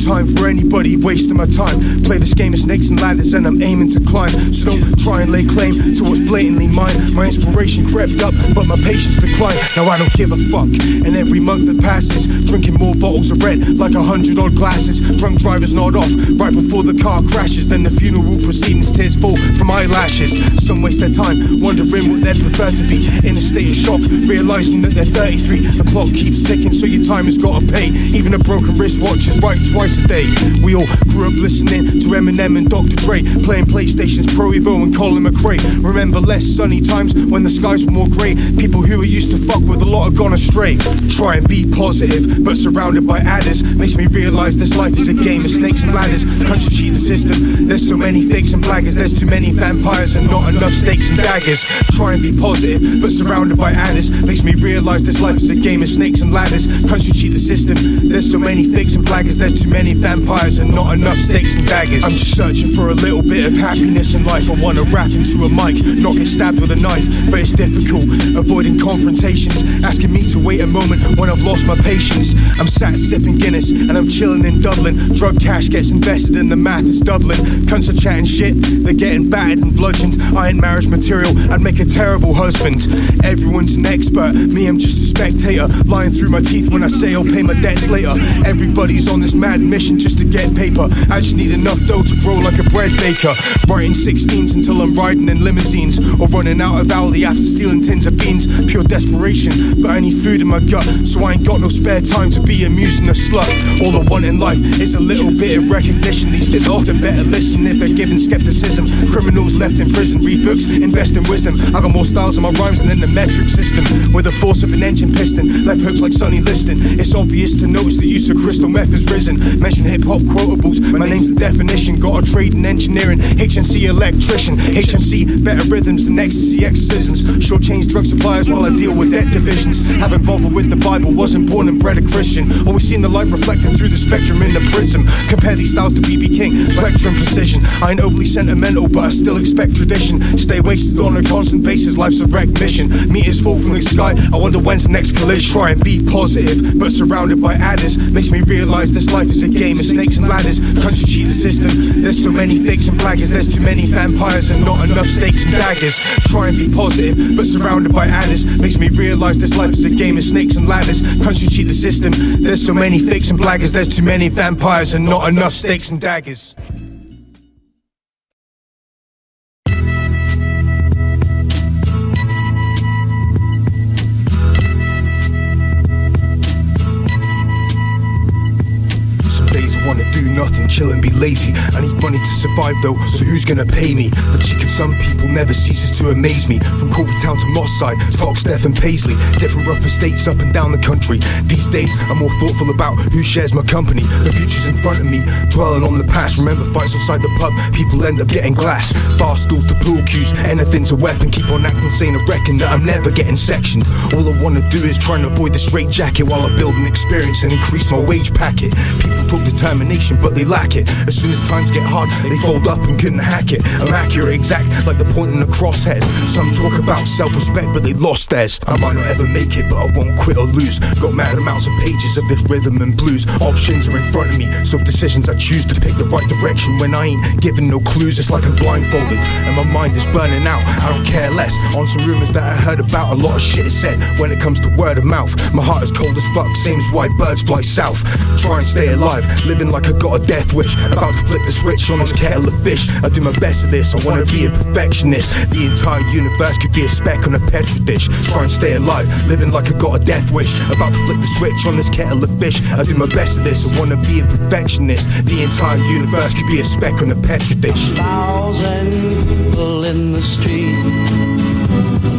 time for anybody wasting my time. Play this game of snakes and ladders and I'm aiming to climb. So don't try and lay claim to what's blatantly mine. My inspiration crept up, but my patience declined. Now I don't give a fuck. And every month that passes, drinking more bottles of red, like 100 odd glasses. Drunk drivers nod off right before the car crashes. Then the funeral proceedings, tears fall from eyelashes. Some waste their time wondering what they'd prefer to be, in a state of shock, realizing that they're 33. The clock keeps ticking, so your time has gotta pay. Even a broken wristwatch is right twice a day. We all grew up listening to Eminem and Dr. Dre, playing PlayStation's Pro Evo and Colin McRae. Remember less sunny times when the skies were more grey. People who we used to fuck with, a lot have gone astray. Try and be positive, but surrounded by adders, makes me realize this life is a game of snakes and ladders. Country cheat the system, there's so many fakes and blaggers. There's too many vampires and not enough stakes and daggers. Try and be positive, but surrounded by adders, makes me realize this life is a game of snakes and ladders. Country cheat the system, there's so many fakes and blaggers. There's too many vampires and not enough stakes and daggers. I'm just searching for a little bit of happiness in life. I wanna rap into a mic, not get stabbed with a knife, but it's difficult, avoiding confrontations, asking me to wait a moment when I've lost my patience. I'm sat sipping Guinness and I'm chilling in Dublin. Drug cash gets invested and the math is doubling. Cunts are chatting shit, they're getting battered and bludgeoned. I ain't marriage material, I'd make a terrible husband. Everyone's an expert, me I'm just a spectator, lying through my teeth when I say I'll pay my debts later. Everybody's on this mad mission just to get paper. I just need enough dough to grow like a bread baker. Writing 16s until I'm riding in limousines, or running out of Aldi after stealing tins of beans. Pure desperation, but I need food in my gut, so I ain't got no spare time to be amusing a slut. All I want in life is a little bit of recognition. These kids often better listen if they're given skepticism. Criminals left in prison, read books, invest in wisdom. I got more styles in my rhymes than in the metric system. With the force of an engine piston, left hooks like Sonny Liston. It's obvious to notice the use of crystal meth has risen. Mention hip-hop quotables, my name's the definition. Got a trade in engineering, HMC electrician. HMC, better rhythms than ecstasy exorcisms. Short-change drug suppliers while I deal with debt divisions. Haven't bothered with the Bible, wasn't born and bred a Christian. Always seen the light reflecting through the spectrum in the prism. Compare these styles to BB King, plectrum precision. I ain't overly sentimental, but I still expect tradition. Stay wasted on a constant basis, life's a wrecked mission. Meters fall from the sky, I wonder when's the next collision. Try and be positive, but surrounded by adders, makes me realize this life is a game of snakes and ladders. Country cheat the system, there's so many fakes and blaggers. There's too many vampires and not enough stakes and daggers. Try and be positive, but surrounded by adders, makes me realize this life is a game of snakes and ladders. Country cheat the system, there's so many fakes and blaggers. There's too many vampires and not enough stakes and daggers. Wanna do nothing, chill and be lazy. I need money to survive though, so who's gonna pay me? The cheek of some people never ceases to amaze me. From Corby Town to Moss Side, Talk, Steph and Paisley, different rough estates up and down the country. These days I'm more thoughtful about who shares my company. The future's in front of me, dwelling on the past. Remember fights outside the pub, people end up getting glass. Bar stools to pool cues, anything's a weapon. Keep on acting sane and reckon that I'm never getting sectioned. All I wanna do is try and avoid the straight jacket while I build an experience and increase my wage packet. People talk determination, but they lack it. As soon as times get hard, they fold up and couldn't hack it. I'm accurate, exact, like the point in the crosshairs. Some talk about self-respect, but they lost theirs. I might not ever make it, but I won't quit or lose. Got mad amounts of pages of this rhythm and blues. Options are in front of me, so decisions I choose to pick the right direction when I ain't given no clues. It's like I'm blindfolded, and my mind is burning out. I don't care less. On some rumors that I heard about, a lot of shit is said when it comes to word of mouth. My heart is cold as fuck, same as why birds fly south. Try and stay alive, living like I got a death wish. About to flip the switch on this kettle of fish. I do my best at this, I wanna be a perfectionist. The entire universe could be a speck on a petri dish. Try and stay alive, living like I got a death wish. About to flip the switch on this kettle of fish. I do my best at this, I wanna be a perfectionist. The entire universe could be a speck on a petri dish. 1,000 people in the street.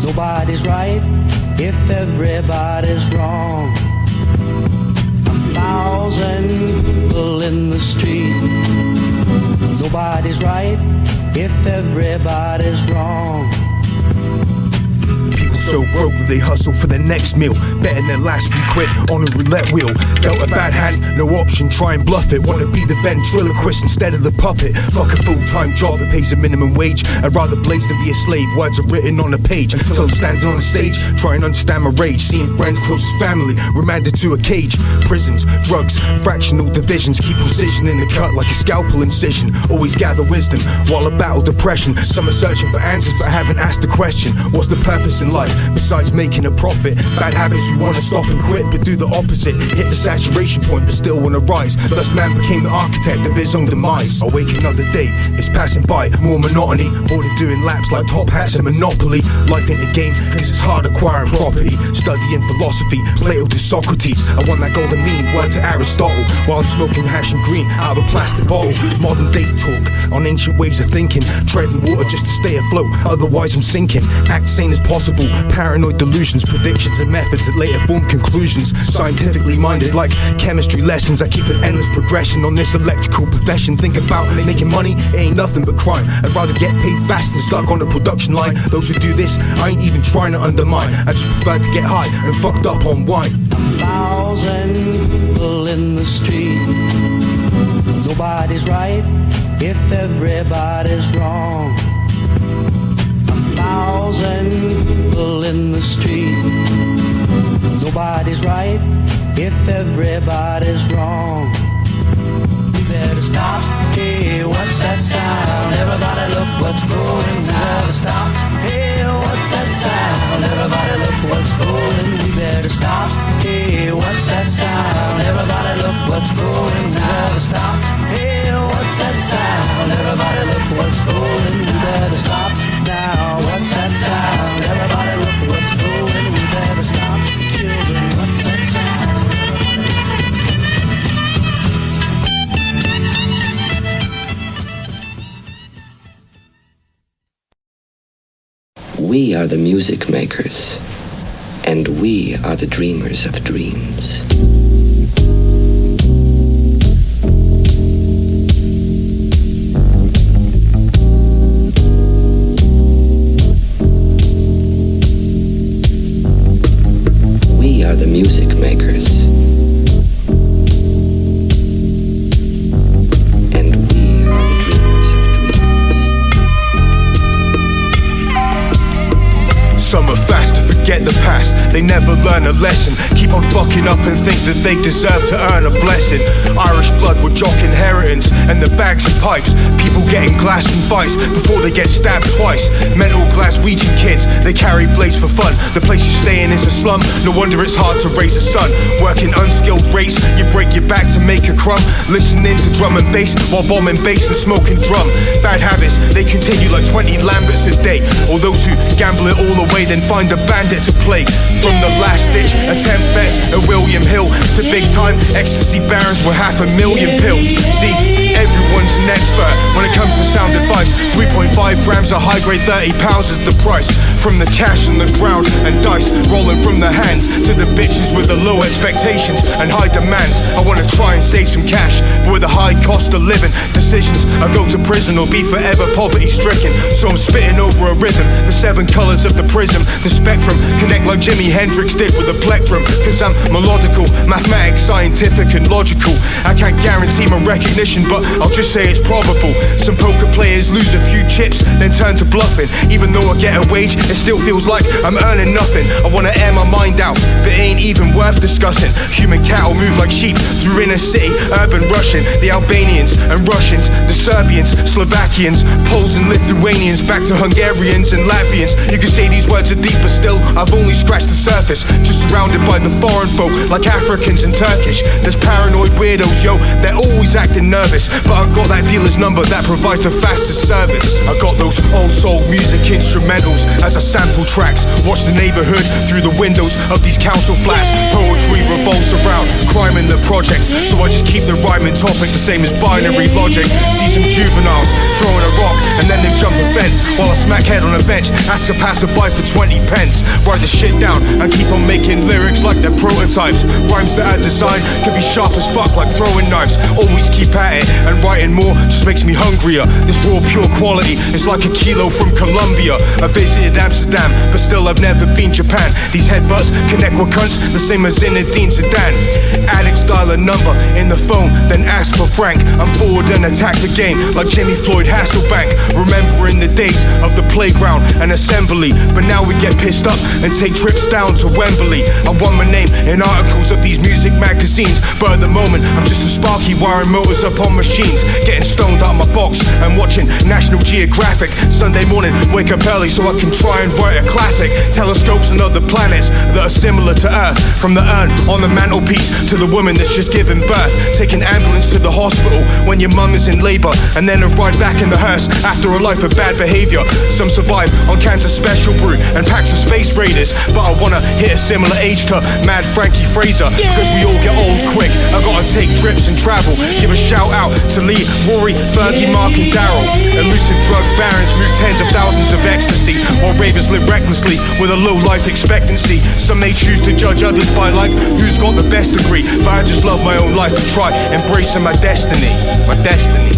Nobody's right if everybody's wrong. 1,000 people in the street. Nobody's right if everybody's wrong. So broke that they hustle for their next meal, betting their last few quid on a roulette wheel. Dealt a bad hand, no option, try and bluff it. Wanna be the ventriloquist instead of the puppet. Fuck a full-time job that pays a minimum wage. I'd rather blaze than be a slave. Words are written on a page until I'm standing on a stage, try and understand my rage. Seeing friends, closest family, remanded to a cage. Prisons, drugs, fractional divisions. Keep precision in the cut like a scalpel incision. Always gather wisdom while I battle depression. Some are searching for answers but haven't asked the question. What's the purpose in life besides making a profit? Bad habits we wanna stop and quit, but do the opposite. Hit the saturation point but still wanna rise. Thus man became the architect of his own demise. Awake another day, it's passing by, more monotony. Bored of doing laps like top hats and Monopoly. Life ain't a game cause it's hard acquiring property. Studying philosophy, Plato to Socrates. I want that golden mean, word to Aristotle. While I'm smoking hash and green out of a plastic bottle. Modern day talk on ancient ways of thinking. Treading water just to stay afloat, otherwise I'm sinking. Act sane as possible, paranoid delusions. Predictions and methods that later form conclusions. Scientifically minded like chemistry lessons. I keep an endless progression on this electrical profession. Think about making money, it ain't nothing but crime. I'd rather get paid fast than stuck on the production line. Those who do this, I ain't even trying to undermine. I just prefer to get high and fucked up on wine. 1,000 people in the street. Nobody's right if everybody's wrong. 1,000 people in the street. Nobody's right if everybody's wrong. We better stop. Hey, what's that sound? Everybody look what's going on. Stop. Hey, what's that sound? Everybody look what's going. We better stop. Hey, what's that sound? Everybody look what's going on. Stop. Hey, what's that sound? Everybody look what's going. We better stop now. What's that sound? Everybody look what's going. We better stop. Children, what's that sound? We are the music makers, and we are the dreamers of dreams. We are the music makers, and we are the dreamers of dreams. Some are fast to forget the past, they never learn a lesson. Keep on fucking up and think that they deserve to earn a blessing. Irish blood with jock inheritance and the bags and pipes. People getting glass in fights before they get stabbed twice. Mental Glaswegian kids, they carry blades for fun. The place you stay in is a slum, no wonder it's hard to raise a son. Working unskilled race, you break your back to make a crumb. Listening to drum and bass while bombing bass and smoking drum. Bad habits, they continue like 20 Lamberts a day. Or those who gamble it all away then find a bandit to play. From the last ditch attempt bets at William Hill to big time ecstasy barons with 500,000 pills. See, everyone's an expert when it comes to sound advice. 3.5 grams of high grade, 30 pounds is the price. From the cash on the ground and dice rolling from the hands to the bitches with the low expectations and high demands. I wanna try and save some cash, but with a high cost of living decisions, I go to prison or be forever poverty stricken. So I'm spitting over a rhythm, the 7 colors of the prism, the spectrum, connect like Jimi Hendrix did with the plectrum. Cause I'm melodical, mathematic, scientific and logical. I can't guarantee my recognition, but I'll just say it's probable. Some poker players lose a few chips, then turn to bluffing. Even though I get a wage, it still feels like I'm earning nothing. I wanna air my mind out, but it ain't even worth discussing. Human cattle move like sheep through inner city, urban Russian. The Albanians and Russians, the Serbians, Slovakians, Poles and Lithuanians, back to Hungarians and Latvians. You can say these words are deep, but still, I've only scratched the surface. Just surrounded by the foreign folk, like Africans and Turkish. There's paranoid weirdos, yo, they're always acting nervous. But I've got that dealer's number that provides the fastest service. I got those old soul music instrumentals as I sample tracks. Watch the neighborhood through the windows of these council flats. Poetry revolves around crime in the projects, so I just keep the rhyming topic the same as binary logic. See some juveniles throwing a rock and then they jump a fence, while I smack head on a bench, ask a passerby for 20 pence. Write the shit down and keep on making lyrics like they're prototypes. Rhymes that are designed can be sharp as fuck like throwing knives. Always keep at it and writing more, just just makes me hungrier. This raw pure quality is like a kilo from Colombia. I visited Amsterdam, but still I've never been Japan. These headbutts connect with cunts, the same as Zinedine Zidane. Addicts dial a number in the phone, then ask for Frank. I'm forward and attack the game like Jimmy Floyd Hasselbank. Remembering the days of the playground and assembly, but now we get pissed up and take trips down to Wembley. I want my name in articles of these music magazines, but at the moment I'm just a Sparky wiring motors up on machines, getting stoned out my box and watching National Geographic. Sunday morning, wake up early so I can try and write a classic. Telescopes and other planets that are similar to Earth, from the urn on the mantelpiece to the woman that's just given birth. Take an ambulance to the hospital when your mum is in labor, and then a ride back in the hearse after a life of bad behavior. Some survive on cans of Special Brew and packs of Space Raiders, but I wanna hit a similar age to Mad Frankie Fraser, because we all get old quick. I gotta take trips and travel. Give a shout out to Lee, Rory, Fergie, Mark and Daryl. Elusive drug barons move tens of thousands of ecstasy, while ravers live recklessly with a low life expectancy. Some may choose to judge others by like who's got the best degree, but I just love my own life and try embracing my destiny. My destiny.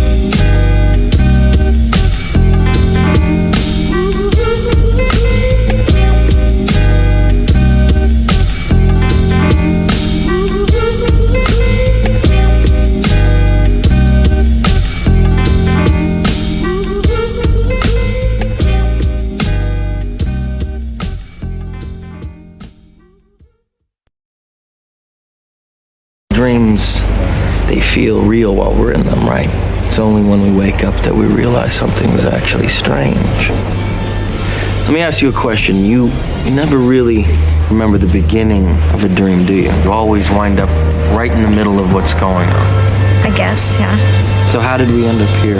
Dreams, they feel real while we're in them, right? It's only when we wake up that we realize something was actually strange. Let me ask you a question. You never really remember the beginning of a dream, do you? You always wind up right in the middle of what's going on. I guess, yeah. So how did we end up here?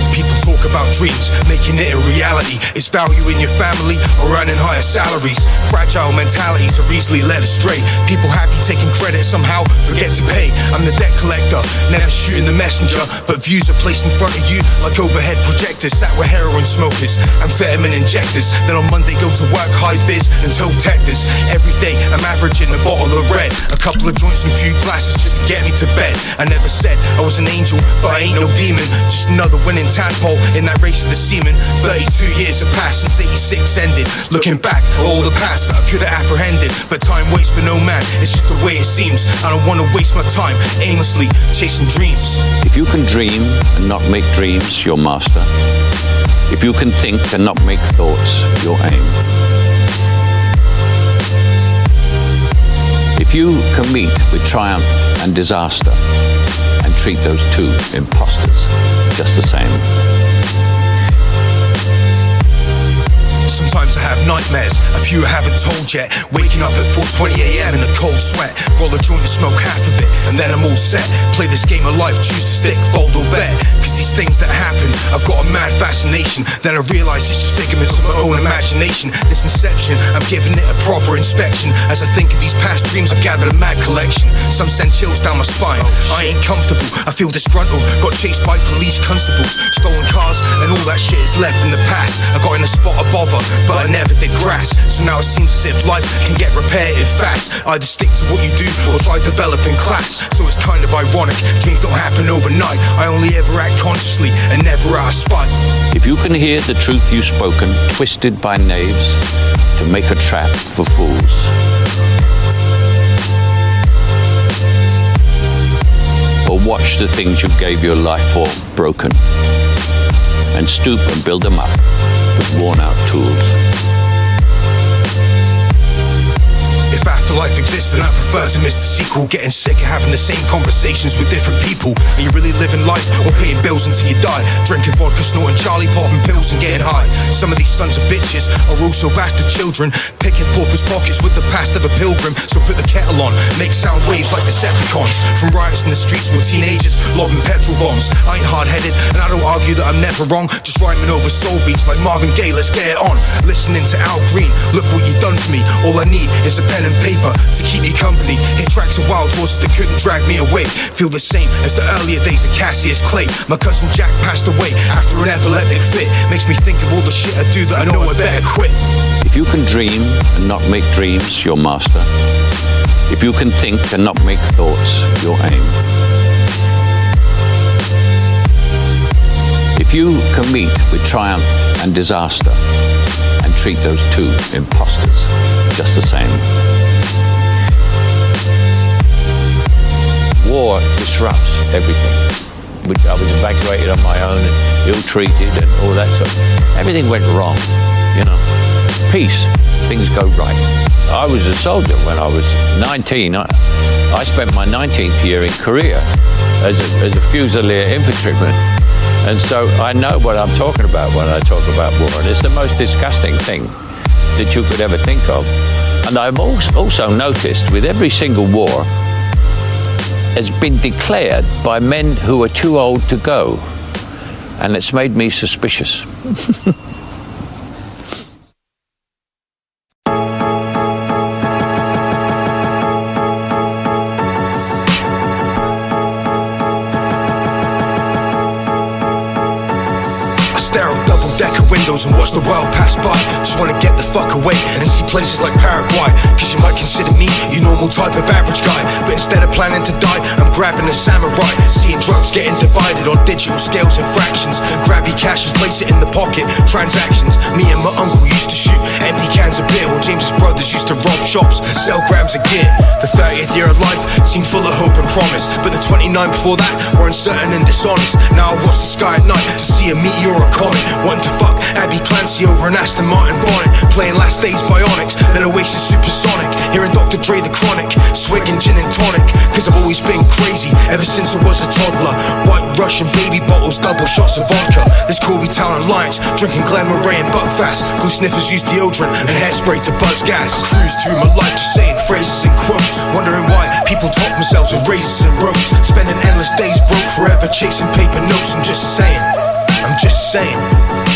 People talk about dreams, making it a reality. Is value in your family or earning higher salaries? Fragile mentalities are easily led astray. People happy taking credit, somehow forget to pay. I'm the debt collector, never shooting the messenger, but views are placed in front of you like overhead projectors. Sat with heroin smokers, amphetamine injectors. Then on Monday go to work, high vis and toe detectors. Every day I'm averaging a bottle of red, a couple of joints and few glasses just to get me to bed. I never said I was an angel, but I ain't no demon, just another winning tadpole in that race of the seaman. 32 years have passed since 86 ended. Looking back at all the past that I could have apprehended, but time waits for no man, it's just the way it seems. I don't wanna waste my time aimlessly chasing dreams. If you can dream and not make dreams your master, if you can think and not make thoughts your aim, if you can meet with triumph and disaster and treat those two imposters just the same. Sometimes I have nightmares, a few I haven't told yet. Waking up at 4:20 a.m. in a cold sweat. Roll a joint and smoke half of it, and then I'm all set. Play this game of life, choose to stick, fold or bet. Cause these things that happen, I've got a mad fascination. Then I realize it's just figments of my own imagination. This Inception, I'm giving it a proper inspection. As I think of these past dreams, I've gathered a mad collection. Some send chills down my spine, I ain't comfortable, I feel disgruntled. Got chased by police constables, stolen cars, and all that shit is left in the past. I got in a spot of bother, but I never did grass. So now it seems as if life can get repetitive fast. Either stick to what you do or try developing class. So it's kind of ironic, dreams don't happen overnight. I only ever act consciously and never out of spite. If you can hear the truth you've spoken, twisted by knaves to make a trap for fools, or watch the things you gave your life for broken, and stoop and build them up with worn-out tools. If afterlife exists, then I prefer to miss the sequel. Getting sick of having the same conversations with different people. Are you really living life or paying bills until you die? Drinking vodka, snorting Charlie, popping pills and getting high. Some of these sons of bitches are also bastard children, picking paupers' pockets with the past of a pilgrim. So put the kettle on, make sound waves like Decepticons. From riots in the streets with teenagers lobbing petrol bombs. I ain't hard-headed and I don't argue that I'm never wrong. Just rhyming over soul beats like Marvin Gaye, let's get it on. Listening to Al Green, look what you done for me. All I need is a pen and paper to keep me company. Hit tracks of wild horses that couldn't drag me away. Feel the same as the earlier days of Cassius Clay. My cousin Jack passed away after an epileptic fit. Makes me think of all the shit I do that I know I better quit. If you can dream and not make dreams your master, if you can think and not make thoughts your aim, If you can meet with triumph and disaster and treat those two imposters just the same, war disrupts everything. I was evacuated on my own and ill-treated and all that stuff. Everything went wrong, you know. Peace, things go right. I was a soldier when I was 19. I spent my 19th year in Korea as a Fusilier infantryman. And so I know what I'm talking about when I talk about war. And it's the most disgusting thing that you could ever think of. And I've also noticed with every single war has been declared by men who are too old to go. And it's made me suspicious. And watch the world pass by. Just wanna get the fuck away and see places like Paraguay. Cause you might consider me your normal type of average guy, but instead of planning to die, I'm grabbing a samurai. Seeing drugs getting divided on digital scales and fractions. Grab your cash and place it in the pocket. Transactions. Me and my uncle used to shoot empty cans of beer, while James's brothers used to rob shops, sell grams of gear. The 30th year of life seemed full of hope and promise, but the 29 before that were uncertain and dishonest. Now I watch the sky at night to see a meteor or a comet. Wanting to fuck Abby Clancy over an Aston Martin bonnet, playing Last Days Bionics, then Oasis Supersonic, hearing Dr. Dre the Chronic, swigging gin and tonic. Cause I've always been crazy ever since I was a toddler. White Russian baby bottles, double shots of vodka. This Corby Town Alliance, drinking Glen Moray and Buckfast. Glue sniffers use deodorant and hairspray to buzz gas. I cruise through my life just saying phrases and quotes, wondering why people top themselves with razors and ropes. Spending endless days broke, forever chasing paper notes. I'm just saying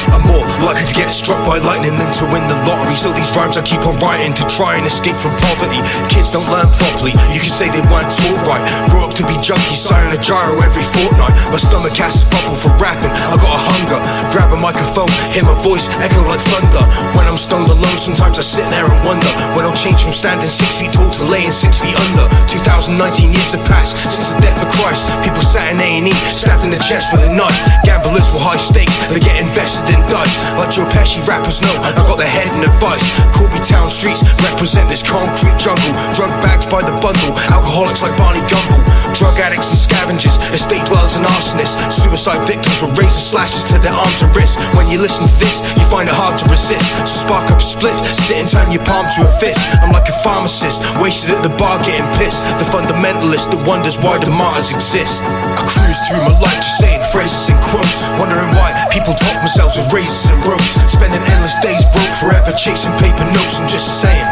I'm more likely to get struck by lightning than to win the lottery. So these rhymes I keep on writing to try and escape from poverty. Kids don't learn properly, you can say they weren't taught right. Grew up to be junkies, signing a gyro every fortnight. My stomach has a bubble for rapping, I got a hunger. Grab a microphone, hear my voice echo like thunder. When I'm stoned alone, sometimes I sit there and wonder when I'll change from standing 6 feet tall to laying 6 feet under. 2019 years have passed since the death of Christ. People sat in A&E, stabbed in the chest with a knife. Gamblers with high stakes, they get invested in dice. Like Joe Pesci, rappers know I got their head in a vice. Corby Town streets represent this concrete jungle. Drug bags by the bundle, alcoholics like Barney Gumble. Drug addicts and scavengers, estate dwellers and arsonists. Suicide victims with razor slashes to their arms and wrists. When you listen to this, you find it hard to resist. So spark up a spliff, sit and turn your palm to a fist. I'm like a pharmacist, wasted at the bar getting pissed. The fundamentalist that wonders why the martyrs exist. I cruise through my life just saying phrases and quotes, wondering why people top themselves with razors and ropes. Spending endless days broke, forever chasing paper notes. I'm just saying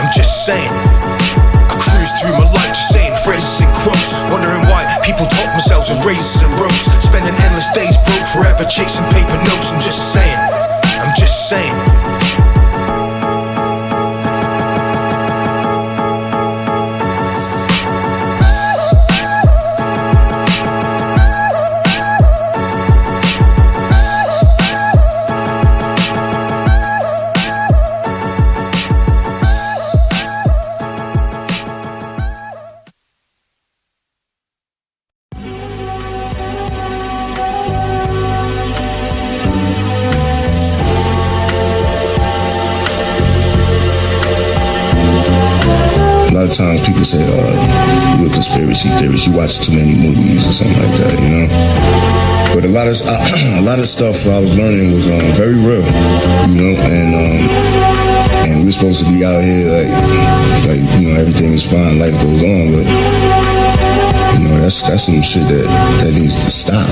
I cruise through my life just saying phrases and quotes, wondering why people top themselves with razors and ropes. Spending endless days broke, forever chasing paper notes. I'm just saying A lot of times people say, you're a conspiracy theorist, you watch too many movies or something like that, you know? But a lot of stuff I was learning was very real, you know, and we're supposed to be out here like you know, everything is fine, life goes on, but you know, that's some shit that needs to stop.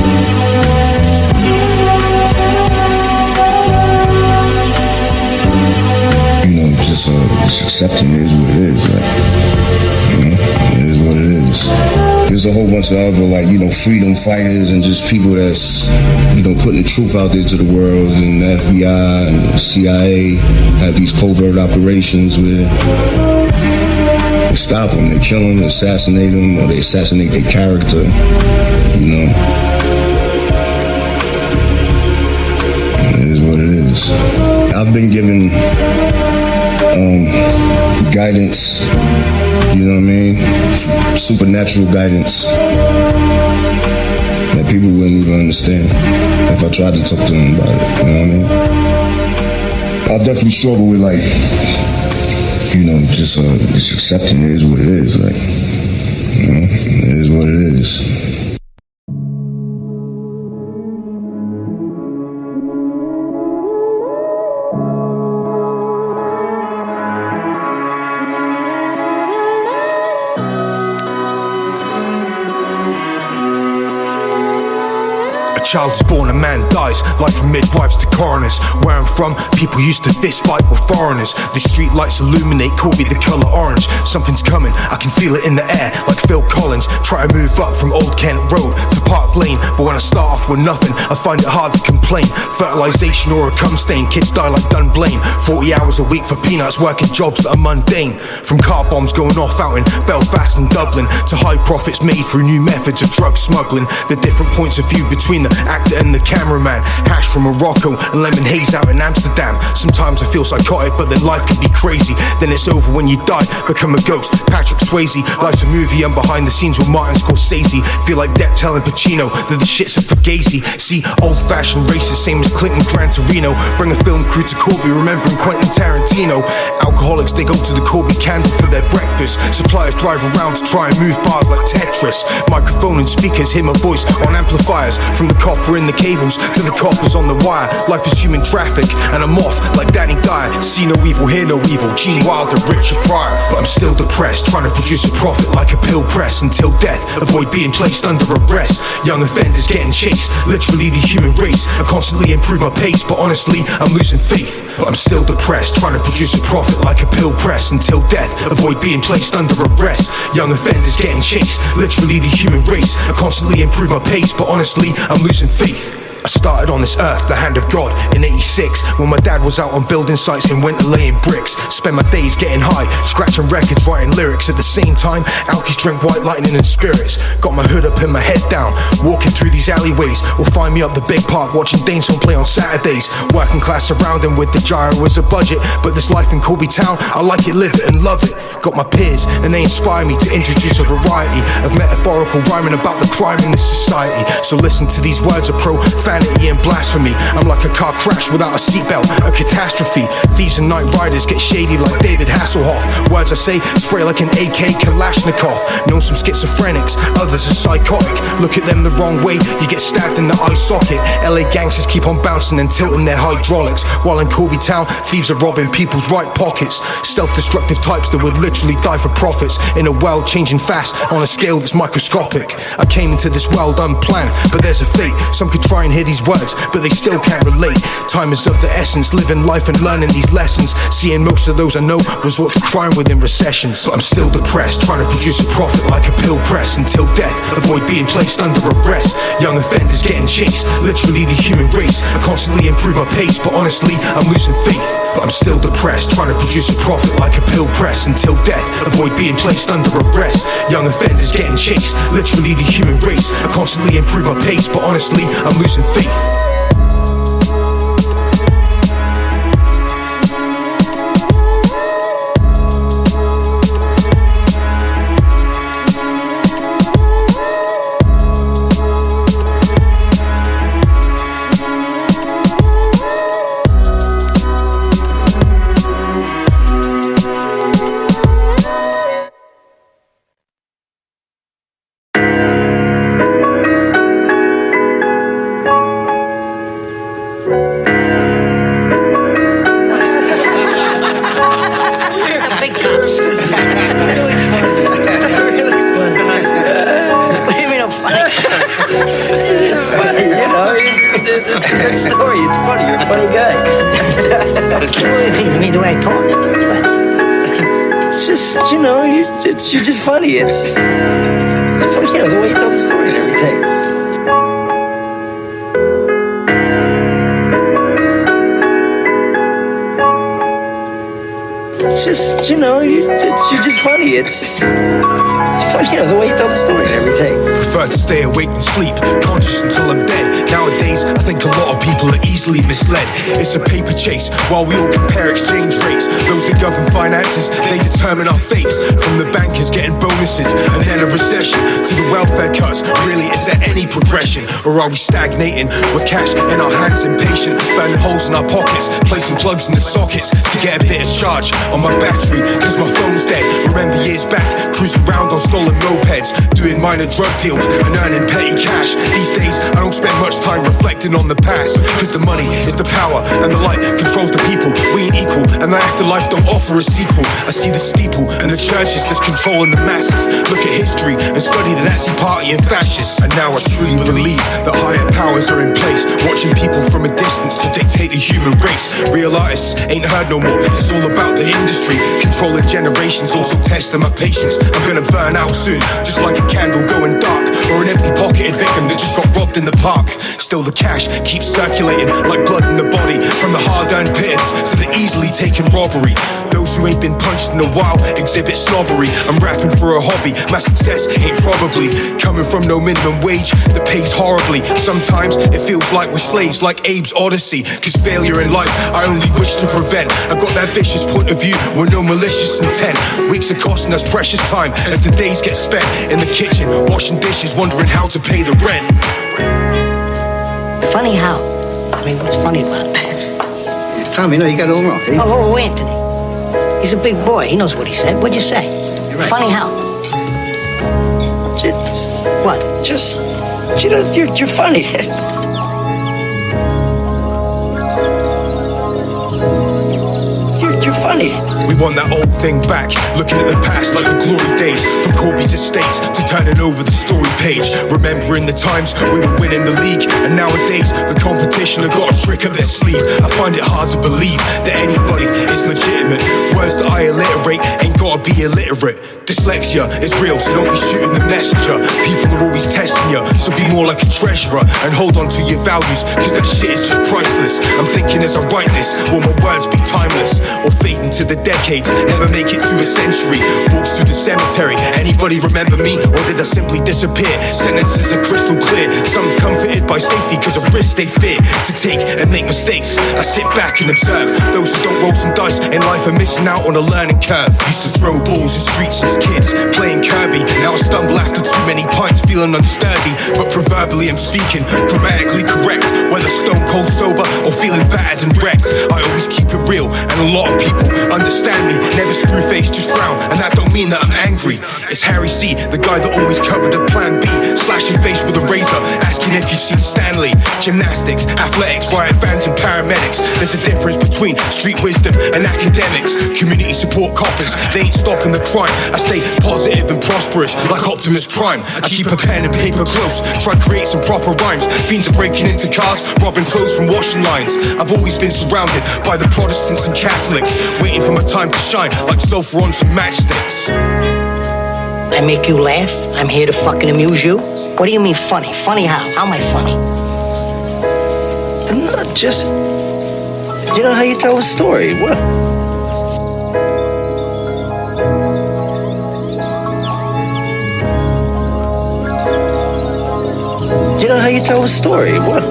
Just accepting it is what it is, like, you know, it is what it is. There's a whole bunch of other, like, you know, freedom fighters and just people that's, you know, putting the truth out there to the world, and the FBI and the CIA have these covert operations where they stop them, they kill them, they assassinate them, or they assassinate their character, you know. It is what it is. I've been given guidance, you know what I mean? Supernatural guidance that people wouldn't even understand if I tried to talk to them about it, you know what I mean? I definitely struggle with, like, you know, just accepting it is what it is, like, you know, it is what it is. A child is born, a man dies. Life from midwives to coroners. Where I'm from, people used to fist fight with foreigners. The street lights illuminate, call me the colour orange. Something's coming, I can feel it in the air, like Phil Collins. Try to move up from Old Kent Road to Park Lane, but when I start off with nothing, I find it hard to complain. Fertilisation or a cum stain, kids die like Dunblane. 40 hours a week for peanuts, working jobs that are mundane. From car bombs going off out in Belfast and Dublin, to high profits made through new methods of drug smuggling. The different points of view between the actor and the cameraman. Hash from Morocco and lemon haze out in Amsterdam. Sometimes I feel psychotic, but then life can be crazy. Then it's over when you die, become a ghost. Patrick Swayze, life's a movie, I'm behind the scenes with Martin Scorsese. Feel like Depp telling Pacino that the shits are fugazi. See, old-fashioned racist, same as Clinton Gran Torino. Bring a film crew to Corby, remembering Quentin Tarantino. Alcoholics, they go to the Corby Candle for their breakfast. Suppliers drive around to try and move bars like Tetris. Microphone and speakers hear my voice on amplifiers. From the copper in the cables to the coppers on the wire. Life is human traffic and I'm off like Danny Dyer. See no evil, hear no evil, Gene Wilder, Richard Pryor. But I'm still depressed, trying to produce a profit like a pill press. Until death, avoid being placed under arrest. Young offenders getting chased, literally the human race. I constantly improve my pace, but honestly I'm losing faith. But I'm still depressed, trying to produce a profit like a pill press. Until death, avoid being placed under arrest. Young offenders getting chased, literally the human race. I constantly improve my pace, but honestly I'm losing faith. I started on this earth, the hand of God, in 86, when my dad was out on building sites in winter laying bricks. Spent my days getting high, scratching records, writing lyrics. At the same time, alkies drink white lightning and spirits. Got my hood up and my head down, walking through these alleyways. Or find me up the big park, watching Daneson play on Saturdays. Working class surrounding with the gyro as a budget. But this life in Corby Town, I like it, live it and love it. Got my peers, and they inspire me to introduce a variety of metaphorical rhyming about the crime in this society. So listen to these words of profanity and blasphemy. I'm like a car crash without a seatbelt, a catastrophe. Thieves and night riders get shady like David Hasselhoff. Words I say spray like an AK Kalashnikov. Know some schizophrenics, others are psychotic. Look at them the wrong way, you get stabbed in the eye socket. LA gangsters keep on bouncing and tilting their hydraulics. While in Corby Town, thieves are robbing people's right pockets. Self-destructive types that would literally die for profits. In a world changing fast on a scale that's microscopic. I came into this world unplanned, but there's a fate. Some could try and hear these words, but they still can't relate. Time is of the essence, living life and learning these lessons. Seeing most of those I know resort to crime within recessions. But I'm still depressed, trying to produce a profit like a pill press. Until death, avoid being placed under arrest. Young offenders getting chased, literally the human race. I constantly improve my pace, but honestly I'm losing faith. But I'm still depressed, trying to produce a profit like a pill press. Until death, avoid being placed under arrest. Young offenders getting chased, literally the human race. I constantly improve my pace, but honestly I'm losing faith. You're just funny. It's you know, the way you tell the story and everything. It's just, you know, you're just funny. It's you know, the way you tell the story and everything. Prefer to stay awake than sleep, conscious until I'm dead. Nowadays, I think a lot of people are easy easily misled. It's a paper chase while we all compare exchange rates. Those that govern finances, they determine our fates. From the bankers getting bonuses and then a recession to the welfare cuts. Really, is there any progression? Or are we stagnating with cash in our hands, impatient, burning holes in our pockets, placing plugs in the sockets to get a bit of charge on my battery cause my phone's dead? Remember years back, cruising around on stolen mopeds, doing minor drug deals and earning petty cash. These days I don't spend much time reflecting on the past, cause the money is the power and the light controls the people. We ain't equal and the afterlife don't offer a sequel. I see the steeple and the churches that's controlling the masses. Look at history and study the Nazi party and fascists. And now I truly believe that higher powers are in place, watching people from a distance to dictate the human race. Real artists ain't heard no more, it's all about the industry, controlling generations, also testing my patience. I'm gonna burn out soon, just like a candle going dark, or an empty pocketed victim that just got robbed in the park. Still the cash keeps circulating like blood in the body, from the hard-earned pittance to the easily taken robbery. Those who ain't been punched in a while exhibit snobbery. I'm rapping for a hobby, my success ain't probably coming from no minimum wage that pays horribly. Sometimes it feels like we're slaves, like Abe's Odyssey, cause failure in life I only wish to prevent. I got that vicious point of view with no malicious intent. Weeks are costing us precious time as the days get spent in the kitchen, washing dishes, wondering how to pay the rent. Funny how? I mean, what's funny about it? Tommy, no, you got it all wrong. Oh, Anthony. He's a big boy. He knows what he said. What'd you say? You're right. Funny how? What? Just, you know, you're funny. You're funny. We want that old thing back, looking at the past like the glory days, from Corby's estates to turning over the story page, remembering the times we were winning the league. And nowadays the competition have got a trick up their sleeve. I find it hard to believe that anybody is legitimate. Words that I alliterate ain't gotta be illiterate. Dyslexia is real, so don't be shooting the messenger. People are always testing you, so be more like a treasurer and hold on to your values, cause that shit is just priceless. I'm thinking as I write this, will my words be timeless or fade into the decades, never make it to a century? Walks through the cemetery, anybody remember me, or did I simply disappear? Sentences are crystal clear, some comforted by safety cause of risk they fear to take and make mistakes. I sit back and observe those who don't roll some dice in life are missing out on a learning curve. Used to throw balls in streets as kids, playing Kirby. Now I stumble after too many pints, feeling unsturdy, but proverbially I'm speaking grammatically correct, whether stone cold sober or feeling battered and wrecked. I always keep it real, and a lot of people understand me. Never screw face, just frown, and that don't mean that I'm angry. It's Harry C, the guy that always covered a plan B, slashing face with a razor, asking if you've seen Stanley. Gymnastics, athletics, riot vans and paramedics. There's a difference between street wisdom and academics. Community support coppers, they ain't stopping the crime. I stay positive and prosperous like Optimus Prime. I keep a pen and paper close, try create some proper rhymes. Fiends are breaking into cars, robbing clothes from washing lines. I've always been surrounded by the Protestants and Catholics, waiting for my time to shine like sulfur on some matchsticks. I make you laugh? I'm here to fucking amuse you? What do you mean funny? Funny how? How am I funny? I'm not just, you know how you tell a story. What? You know how you tell a story. What?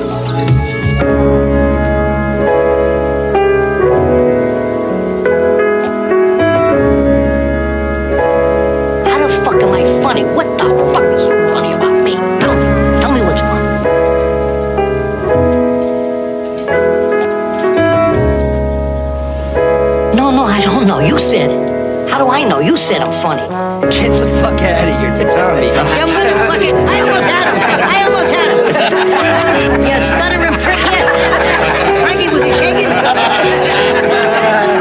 How the fuck am I funny? What the fuck is so funny about me? Tell me what's funny. No, I don't know. You said it. How do I know? You said I'm funny. Get the fuck out of here, Tommy. I almost had him. You stuttering prick yet? Frankie, was he shaking? I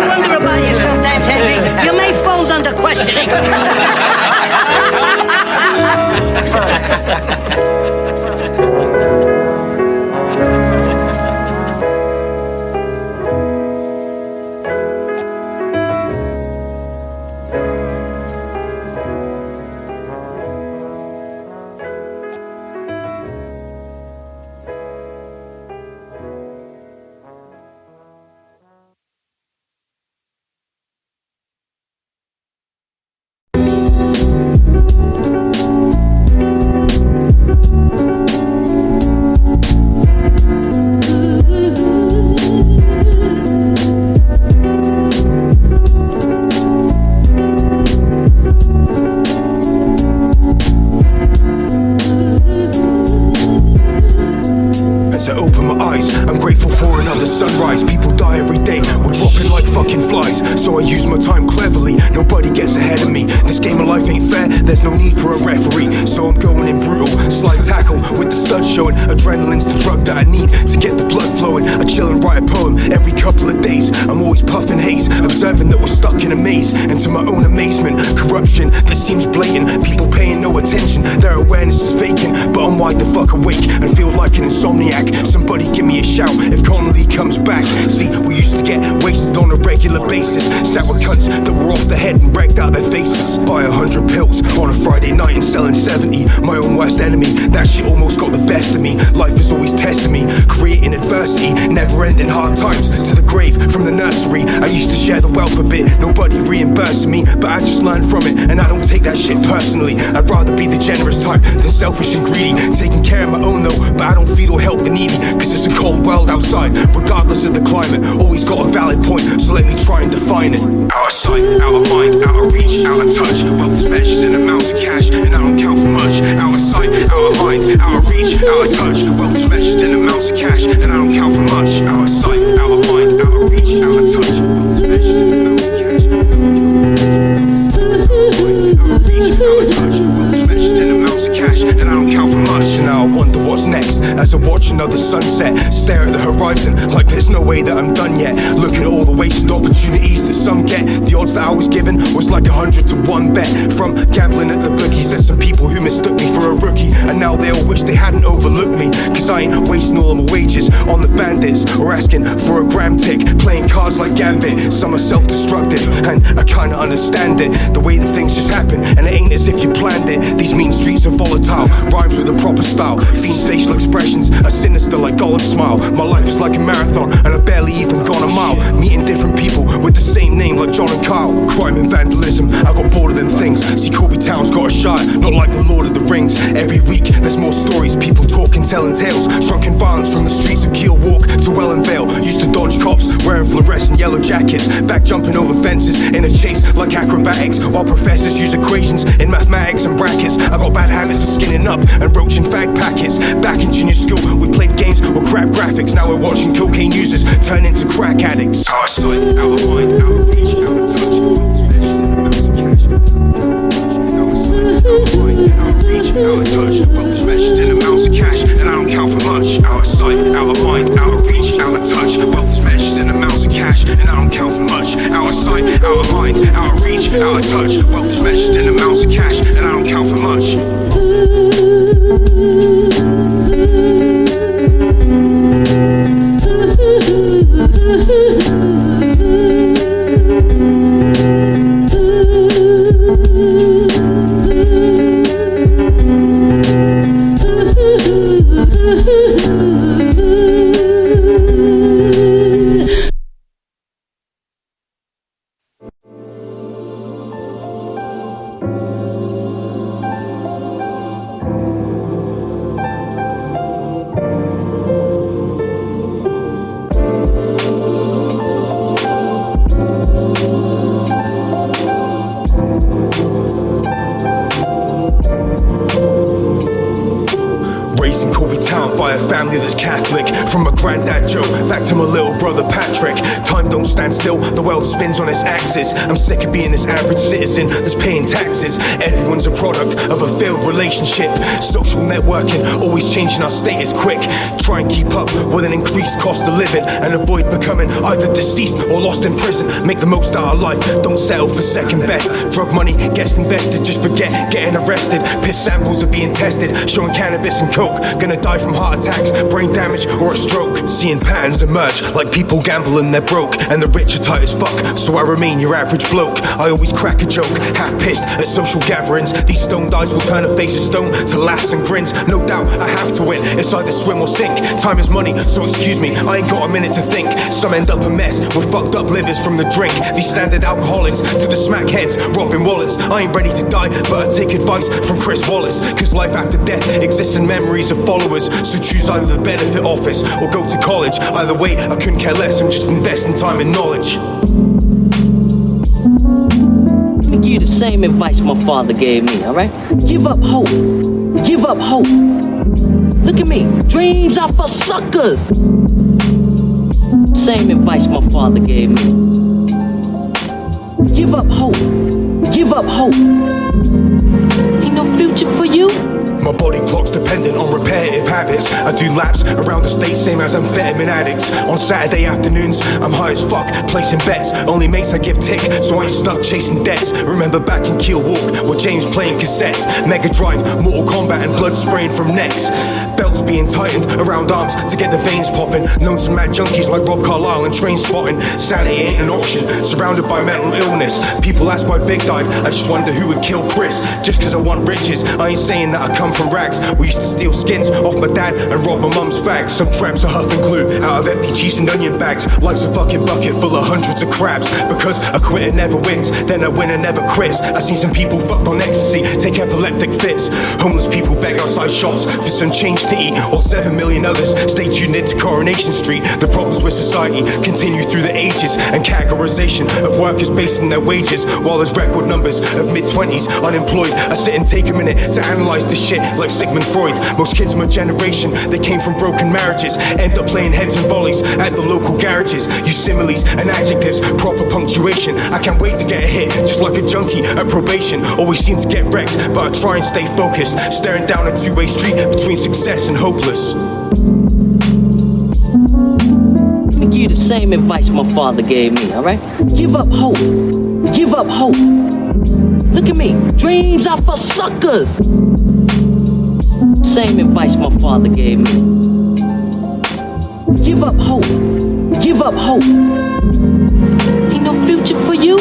wonder about you sometimes, Henry. You may fold under questioning. as I open my eyes. I'm grateful for another sunrise. People die every day, we're dropping like fucking flies. So I use my time cleverly, nobody gets ahead of me. This game of life ain't fair, there's no need for a referee. So I'm going in brutal, slide tackle with the stud showing. Adrenaline's the drug that I need to get the blood flowing. I chill and write a poem every couple of days. I'm always puffing haze, observing that we're stuck in a maze. And to my own amazement, corruption that seems blatant. People paying no attention, their awareness is vacant. But I'm wide the fuck awake and feel like an insomniac. Somebody give me a shout if Connolly comes back. See, we used to get wasted on a regular basis. Sour cunts that were off the head and wrecked out their faces. Buy 100 pills on a Friday night and selling 70. My own worst enemy, that shit almost got the best of me. Life is always testing me, creating adversity, never ending hard times to the grave from the nursery. I used to share the wealth a bit, nobody reimbursing me, but I just learned from it and I don't take that shit personally. I'd rather be the generous type than selfish and greedy. Taking care of my own though, but I don't feed or help the needy, cause it's a cold world outside, regardless of the climate. Always got a valid point, so let me try and define it. Out of sight, out of mind, out of reach, out of touch. Wealth is measured in amounts of cash, and I don't count for much. Out of sight, out of mind, out of reach, out of touch. Wealth is measured in amounts of cash, and I don't count for much. Out of sight, out of mind, out of reach, out of touch. Wealth is measured in amounts of cash, and I don't count for much. And now I wonder what's next as I watch another sunset. Stare at the horizon like there's no way that I'm done yet. Look at all the wasted opportunities that some get. The odds that I was given was like 100 to 1 bet. From gambling at the bookies, there's some people who mistook me for a rookie, and now they all wish they hadn't overlooked me, cause I ain't wasting all of my wages on the bandits or asking for a gram tick, playing cards like Gambit. Some are self-destructive and I kinda understand it, the way that things just happen and it ain't as if you planned it. These mean streets are volatile, rhymes with a proper style. Fiends' facial expressions are sinister like Gollum's smile. My life is like a marathon and I've barely even gone a mile. Meeting different people with the same name like John and Kyle. Crime and vandalism, I got bored of them things. See, Corby Town's got a shire, not like the Lord of the Rings. Every week there's more stories, people talking, telling tales. Drunken violence from the streets of Keel Walk to Welland Vale. Used to dodge cops wearing fluorescent yellow jackets, back jumping over fences in a chase like acrobatics, while professors use equations in mathematics and brackets. I got bad habits of skinning up and roaching fag packets. Back in junior school we played games with crap graphics. Now we're watching cocaine users turn into crack addicts. Out of sight, out of mind, out of reach, out of touch. Wealth is measured in amounts of cash, and I don't count for much. Out of sight, out of mind, out of reach, out of touch. Wealth is measured in amounts of cash, and I don't count for much. Out of sight, out of mind, out of reach, out of touch. Wealth is measured in amounts of cash, and I don't count for much. From my granddad Joe back to my little brother Patrick. Time don't stand still, the world spins on its axis. I'm sick of being this average citizen that's paying taxes. Everyone's a product of a failed relationship. Social networking, always changing our status quick. Try and keep up with an increased cost of living and avoid becoming either deceased or lost in prison. Make the most out of life, don't settle for second best. Drug money gets invested, just forget getting arrested. Piss samples are being tested, showing cannabis and coke. Gonna die from heart attacks, brain damage or a stroke. Seeing patterns emerge like people gamble and they're broke, and the rich are tight as fuck, so I remain your average bloke. I always crack a joke, half pissed at social gatherings. These stone dies will turn a face of stone to laughs and grins. No doubt I have to win, it's either swim or sink. Time is money, so excuse me, I ain't got a minute to think. Some end up a mess with fucked up livers from the drink. These standard alcoholics to the smack heads robbing wallets. I ain't ready to die, but I take advice from Chris Wallace, cause life after death exists in memories of followers. So choose either the benefit office or go to college. Either way, I couldn't care less, I'm just investing time and knowledge. I give you the same advice my father gave me, alright? Give up hope. Give up hope. Look at me, dreams are for suckers. Same advice my father gave me. Give up hope, give up hope. Ain't no future for you. My body clock's dependent on repetitive habits. I do laps around the state, same as amphetamine addicts. On Saturday afternoons, I'm high as fuck, placing bets. Only mates I give tick, so I ain't stuck chasing debts. Remember back in Keel Walk, with James playing cassettes. Mega Drive, Mortal Kombat and blood spraying from necks. Belts being tightened around arms to get the veins popping. Known to mad junkies like Rob Carlisle and Train Spotting. Sanity ain't an option, surrounded by mental illness. People ask why Big died, I just wonder who would kill Chris. Just cause I want riches, I ain't saying that I come from rags. We used to steal skins off my dad and rob my mum's fags. Some tramps are huffing glue out of empty cheese and onion bags. Life's a fucking bucket full of hundreds of crabs. Because a quitter never wins, then a winner never quits. I seen some people fucked on ecstasy, take epileptic fits. Homeless people beg outside shops for some change to eat, while 7 million others stay tuned into Coronation Street. The problems with society continue through the ages, and categorization of workers based on their wages. While there's record numbers of mid-20s unemployed, I sit and take a minute to analyze this shit like Sigmund Freud. Most kids of my generation, they came from broken marriages, end up playing heads and volleys at the local garages. Use similes and adjectives, proper punctuation. I can't wait to get a hit, just like a junkie at probation. Always seem to get wrecked, but I try and stay focused. Staring down a two-way street between success and hopeless. Let me give you the same advice my father gave me, alright? Give up hope, give up hope. Look at me, dreams are for suckers. Same advice my father gave me. Give up hope, give up hope. Ain't no future for you.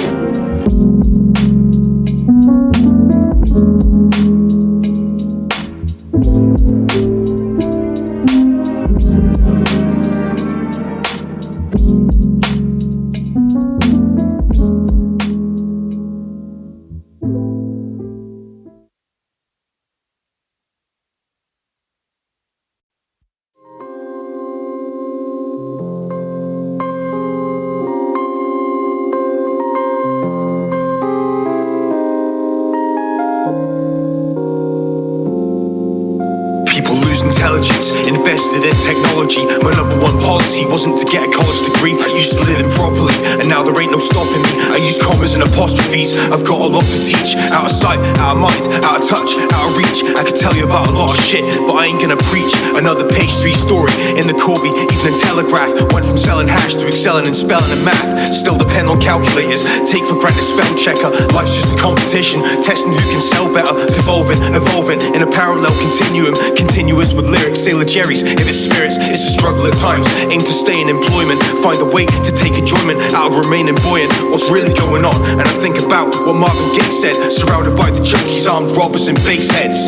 Intelligence, invested in technology. My number one policy wasn't to get a college degree. I used to live improperly, and now there ain't no stopping me. I use commas and apostrophes, I've got a lot to teach. Out of sight, out of mind, out of touch, out of reach. I could tell you about a lot of shit, but I ain't gonna preach. Another page 3 story in the Corby Evening Telegraph. Went from selling hash to excelling in spelling and math. Still depend on calculators, take for granted spell checker. Life's just a competition, testing who can sell better. Devolving, evolving in a parallel continuum. Continuous with lyrics, Sailor Jerry's. If it's spirits, it's a struggle at times. Aim to stay in employment, find a way to take enjoyment out of remaining buoyant. What's really going on? And I think about what Marvin Gaye said. Surrounded by the junkies, armed robbers and bass heads.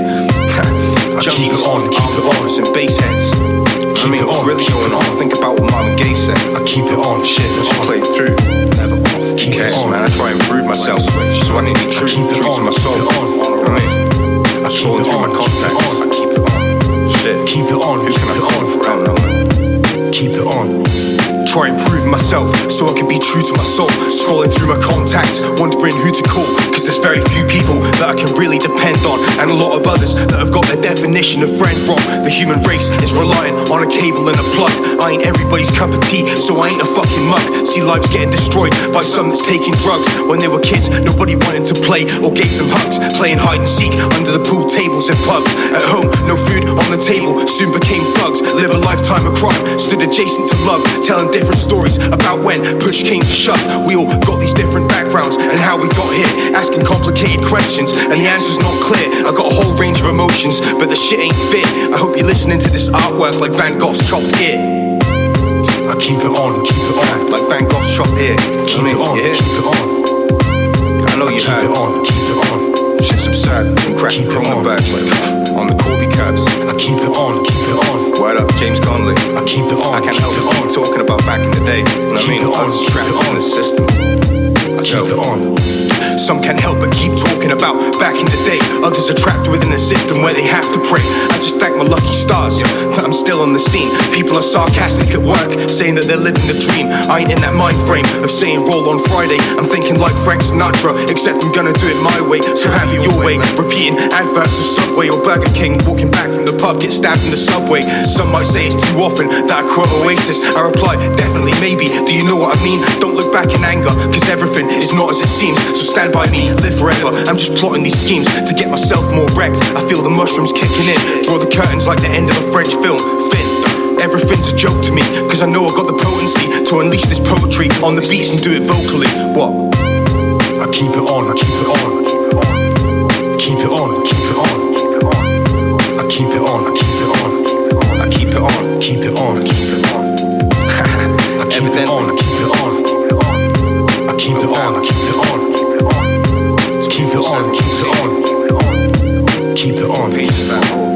Junkies, armed robbers and bass heads. I mean, what's really going on? Think about what Marvin Gaye said. I keep it on, shit, just play through. Never off. Keep it on, man. I try and improve myself, so I need to be true to my soul. I mean, I keep it on, my contacts. I keep it on. Shit. Keep it on, who can I call for? I don't know. Keep it on. Try and prove myself so I can be true to my soul. Scrolling through my contacts, wondering who to call. Cause there's very few people that I can really depend on, and a lot of others that have got their definition of friend wrong. The human race is relying on a cable and a plug. I ain't everybody's cup of tea, so I ain't a fucking mug. See, life's getting destroyed by some that's taking drugs. When they were kids, nobody wanted to play or gave them hugs. Playing hide and seek under the pool tables and pubs. At home, no food on the table, soon became thugs. Live a lifetime of crime, stood adjacent to love. Telling different stories about when push came to shove. We all got these different backgrounds and how we got here. Asking complicated questions and the answer's not clear. I got a whole range of emotions, but the shit ain't fit. I hope you're listening to this artwork like Van Gogh's chopped ear. I keep it on, keep it on, like Van Gogh's chopped ear. Keep it on, keep it on. I know you have. Keep it on, keep it on. Shit's absurd, I'm cracking promo bags like on the Corby cabs. I keep it on, keep it on. Word up, James Conley. I keep it on. I can't help it on talking about back in the day. You know what I mean? I was trapped on the system. I keep it on. Some can't help but keep talking about back in the day. Others are trapped within a system where they have to pray. I just thank my lucky stars that I'm still on the scene. People are sarcastic at work, saying that they're living the dream. I ain't in that mind frame of saying roll on Friday. I'm thinking like Frank Sinatra, except I'm gonna do it my way. So have it your way, repeating adverts of Subway or Burger King. Walking back from the pub, get stabbed in the subway. Some might say it's too often that I quote Oasis. I reply, definitely, maybe. Do you know what I mean? Don't look back in anger, cause everything is not as it seems. So stand by me, live forever. I'm just plotting these schemes to get myself more wrecked. I feel the mushrooms kicking in. Draw the curtains like the end of a French film. Everything's a joke to me, cause I know I got the potency to unleash this poetry on the beats and do it vocally. What? I keep it on, I keep it on. Keep it on, keep it on. I keep it on, I keep it on. I keep it on, keep it on, keep it on. I keep it on, I keep it on. I keep it on, I keep it on. Keep it on, keep it on. Keep it on, pages down.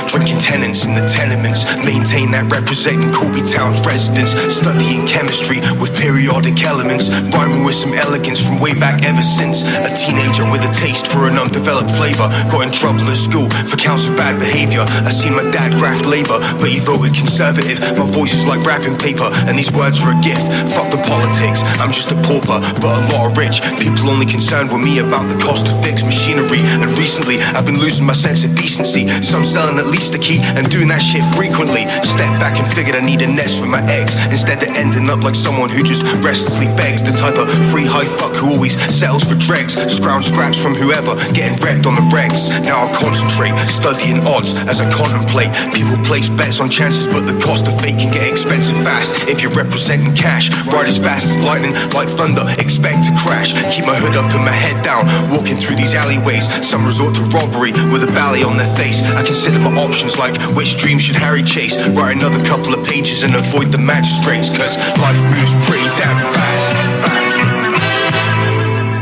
Drinking tenants in the tenements, maintain that representing Kobe Town's residents, studying chemistry with periodic elements, rhyming with some elegance from way back ever since a teenager with a taste for an undeveloped flavor. Got in trouble at school for counts of bad behavior. I seen my dad graft labor, but he voted conservative. My voice is like wrapping paper, and these words are a gift. Fuck the politics, I'm just a pauper, but a lot of rich people only concerned with me about the cost to fix machinery. And recently I've been losing my sense of decency, so I'm selling at least the key and doing that shit frequently. Step back and figured I need a nest for my eggs, instead of ending up like someone who just restlessly begs. The type of free high fuck who always settles for dregs, scrounge scraps from whoever, getting wrecked on the regs. Now I concentrate, studying odds as I contemplate. People place bets on chances, but the cost of fate can get expensive fast. If you're representing cash, ride as fast as lightning, like thunder, expect to crash. Keep my hood up and my head down, walking through these alleyways. Some resort to robbery with a ballet on their face. I consider my options like which dream should Harry chase. Write another couple of pages and avoid the magistrates, cause life moves pretty damn fast.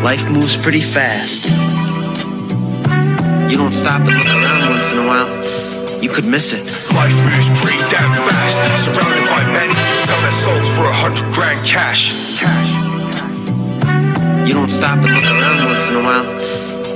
Life moves pretty fast. You don't stop and look around once in a while, you could miss it. Life moves pretty damn fast. Surrounded by men who sell their souls for $100 grand cash. You don't stop and look around once in a while,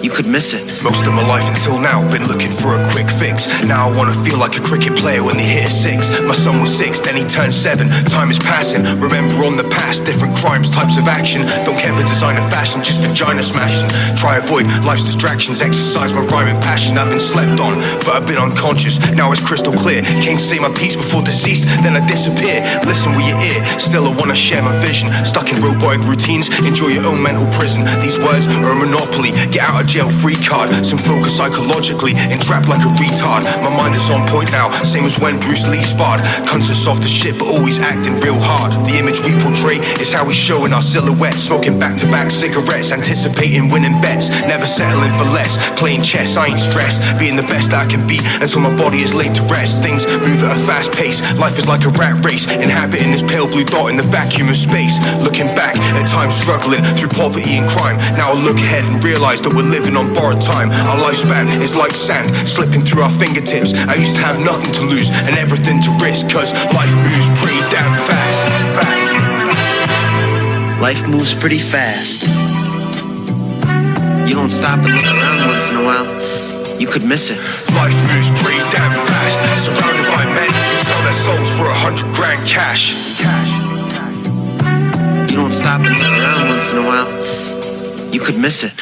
you could miss it. Most of my life until now, been looking for a quick fix. Now I wanna feel like a cricket player when they hit a 6. My son was 6, then he turned 7. Time is passing, remember on the past, different crimes, types of action. Don't care for designer fashion, just vagina smashing. Try avoid life's distractions, exercise my rhyming passion. I've been slept on, but I've been unconscious. Now it's crystal clear. Came to say my piece before deceased, then I disappear. Listen with your ear, still I wanna share my vision. Stuck in robotic routines, enjoy your own mental prison. These words are a monopoly, get out of jail free card. Some focus psychologically, entrapped like a retard. My mind is on point now, same as when Bruce Lee sparred. Cunts are soft as shit, but always acting real hard. The image we portray is how we show in our silhouettes. Smoking back-to-back cigarettes, anticipating winning bets. Never settling for less, playing chess, I ain't stressed. Being the best I can be until my body is laid to rest. Things move at a fast pace, life is like a rat race. Inhabiting this pale blue dot in the vacuum of space. Looking back at times struggling through poverty and crime. Now I look ahead and realize that we're living on borrowed time. Our lifespan is like sand slipping through our fingertips. I used to have nothing to lose and everything to risk, cause life moves pretty damn fast. Life moves pretty fast. You don't stop and look around once in a while, you could miss it. Life moves pretty damn fast. Surrounded by men who sell their souls for $100 grand cash. You don't stop and look around once in a while, you could miss it.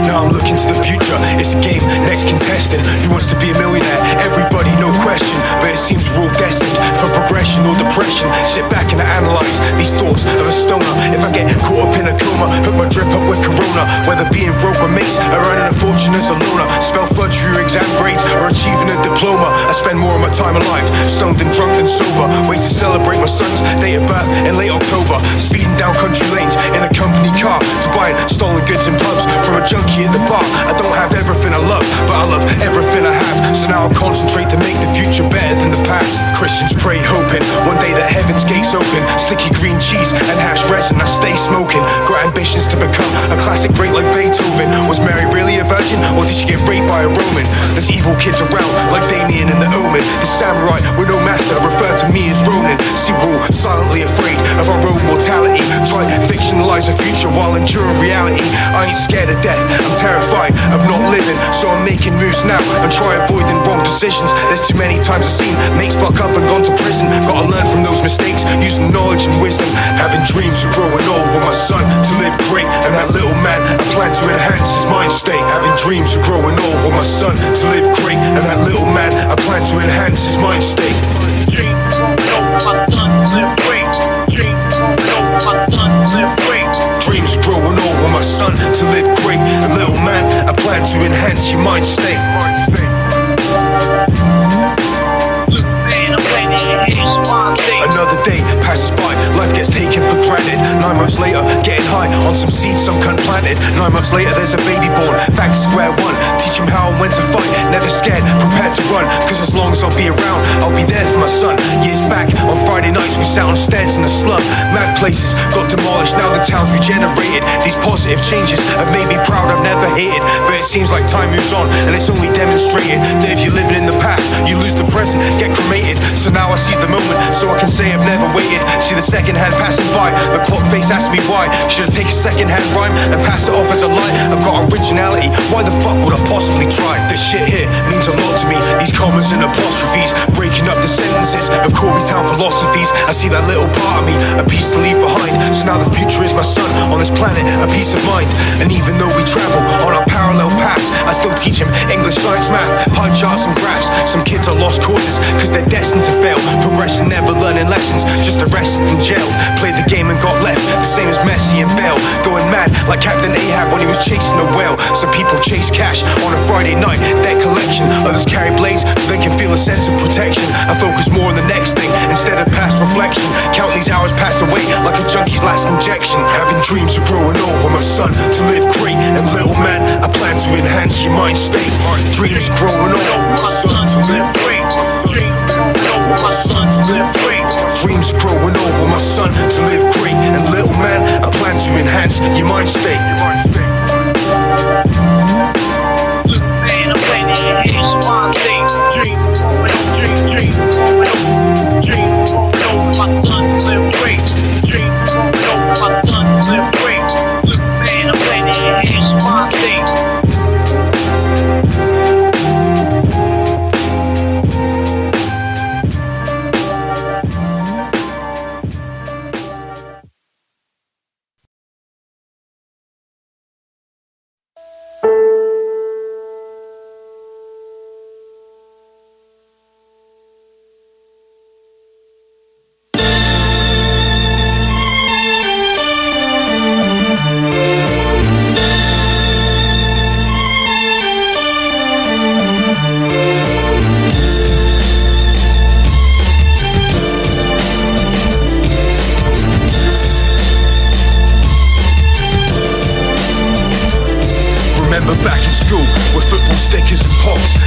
Now I'm looking to the future, it's a game, next contestant. Who wants to be a millionaire? Everybody, no question. But it seems we're all destined for progression or depression. Sit back and analyze these thoughts of a stoner. If I get caught up in in a coma, hook my drip up with Corona. Whether being broke with mates or earning a fortune as a loner, spell fudge for your exam grades or achieving a diploma. I spend more of my time alive, stoned and drunk than sober. Ways to celebrate my son's day of birth in late October. Speeding down country lanes in a company car to buying stolen goods in pubs from a junkie at the bar. I don't have everything I love, but I love everything I have. So now I'll concentrate to make the future better than the past. Christians pray hoping one day that heaven's gates open. Sticky green cheese and hash resin, I stay smoking. Got ambitions to become a classic great like Beethoven. Was Mary really a virgin, or did she get raped by a Roman? There's evil kids around like Damien in The Omen. The samurai with no master refer to me as Ronin. See, we're all silently afraid of our own mortality. Try to fictionalize a future while enduring reality. I ain't scared of death, I'm terrified of not living. So I'm making moves now and try avoiding wrong decisions. There's too many times I've seen mates fuck up and gone to prison. Gotta learn from those mistakes, using knowledge and wisdom. Having dreams of growing old with my son to live great. And that little man, I plan to enhance his mind state. Having dreams of growing old with my son to live great. And that little man, I plan to enhance his mind state. Dreams of growing old with my son to live great. Dreams of growing old with my son to live great. Dreams of growing old with my son to live great. And little man, I plan to enhance your mind state. Another day passes by, life gets taken for granted. 9 months later, getting high on some seeds some cunt planted. 9 months later, there's a baby born, back to square one. Teach him how and when to fight, never scared, prepared to run. Cause as long as I'll be around, I'll be there for my son. Years back, on Friday nights, we sat on stairs in the slum. Mad places got demolished, now the town's regenerated. These positive changes have made me proud, I've never hated. But it seems like time moves on, and it's only demonstrated that if you're living in the past, you lose the present, get cremated. So now I seize the moment, so I can say I've never waited. See the second hand passing by, the clock face asks me why. Should I take a second hand rhyme and pass it off as a lie? I've got originality, why the fuck would I possibly try? This shit here means a lot to me, these commas and apostrophes, breaking up the sentences of Corby Town philosophies. I see that little part of me, a piece to leave behind. So now the future is my son on this planet, a peace of mind. And even though we travel on our parallel paths, I still teach him English, science, math, pie charts and graphs. Some kids are lost causes cause they're destined to fail. Progression, never learning lessons, just arrested and jailed. Played the game and got left, the same as Messi and Bale. Going mad like Captain Ahab when he was chasing a whale. Some people chase cash on a Friday night, debt collection. Others carry blades so they can feel a sense of protection. I focus more on the next thing instead of past reflection. Count these hours pass away like a junkie's last injection. Having dreams of growing old with my son to live great. And little man, I plan to enhance your mind state. Dreams of growing old with my son to live great. My son to live great. Dreams growing old with my son to live great. And little man, I plan to enhance your mind state. Little man, I plan to enhance your mind state. Dreams growing old, dreams growing old. Dreams growing old with my son to live great. Dreams growing old with my son to live great. Little man, I plan to enhance your mind state.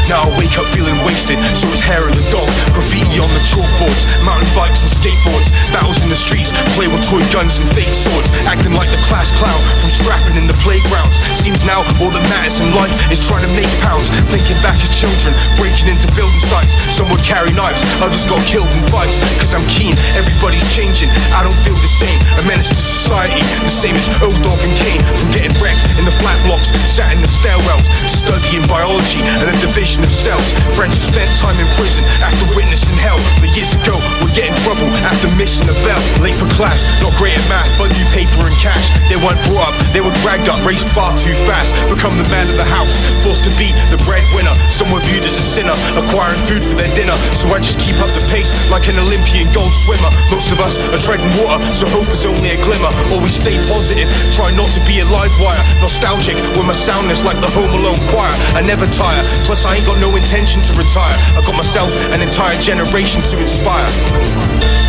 Now I wake up feeling wasted, so is hair of the dog. Graffiti on the chalkboards, mountain bikes and skateboards. Battles in the streets, play with toy guns and fake swords. Acting like the class clown from scrapping in the playgrounds. Seems now all that matters in life is trying to make pounds. Thinking back as children, breaking into building sites. Some would carry knives, others got killed in fights. Cause I'm keen, everybody's changing, I don't feel the same. A menace to society, the same as old dog and Kane. From getting wrecked in the flat blocks, sat in the stairwells, to studying biology and the division of cells. Friends who spent time in prison after witnessing hell. But years ago, would get in trouble after missing a belt, late for class, not great at math, but knew paper and cash. They weren't brought up, they were dragged up, raised far too fast. Become the man of the house, forced to be the breadwinner. Some were viewed as a sinner, acquiring food for their dinner. So I just keep up the pace like an Olympian gold swimmer. Most of us are treading water, so hope is only a glimmer. Always stay positive, try not to be a live wire. Nostalgic with my soundness like the Home Alone choir. I never tire, plus I ain't got no intention to retire. I got myself an entire generation to inspire.